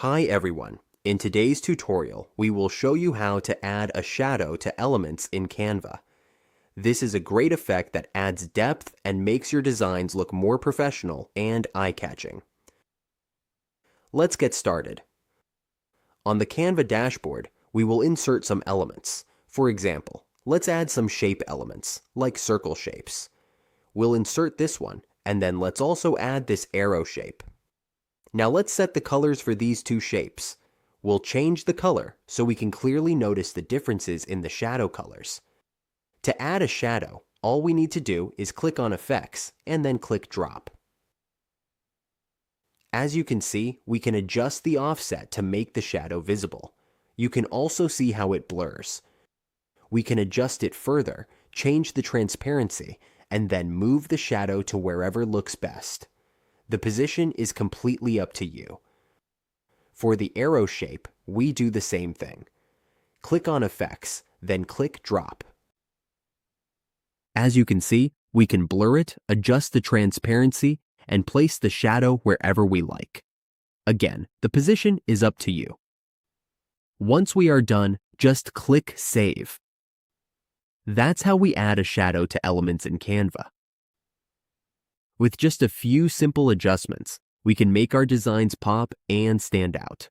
Hi everyone. In today's tutorial, we will show you how to add a shadow to elements in Canva. This is a great effect that adds depth and makes your designs look more professional and eye-catching. Let's get started. On the Canva dashboard, we will insert some elements. For example, let's add some shape elements, like circle shapes. We'll insert this one, and then let's also add this arrow shape. Now let's set the colors for these two shapes. We'll change the color so we can clearly notice the differences in the shadow colors. To add a shadow, all we need to do is click on Effects and then click Drop. As you can see, we can adjust the offset to make the shadow visible. You can also see how it blurs. We can adjust it further, change the transparency, and then move the shadow to wherever looks best. The position is completely up to you. For the arrow shape, we do the same thing. Click on Effects, then click Drop. As you can see, we can blur it, adjust the transparency, and place the shadow wherever we like. Again, the position is up to you. Once we are done, just click Save. That's how we add a shadow to elements in Canva. With just a few simple adjustments, we can make our designs pop and stand out.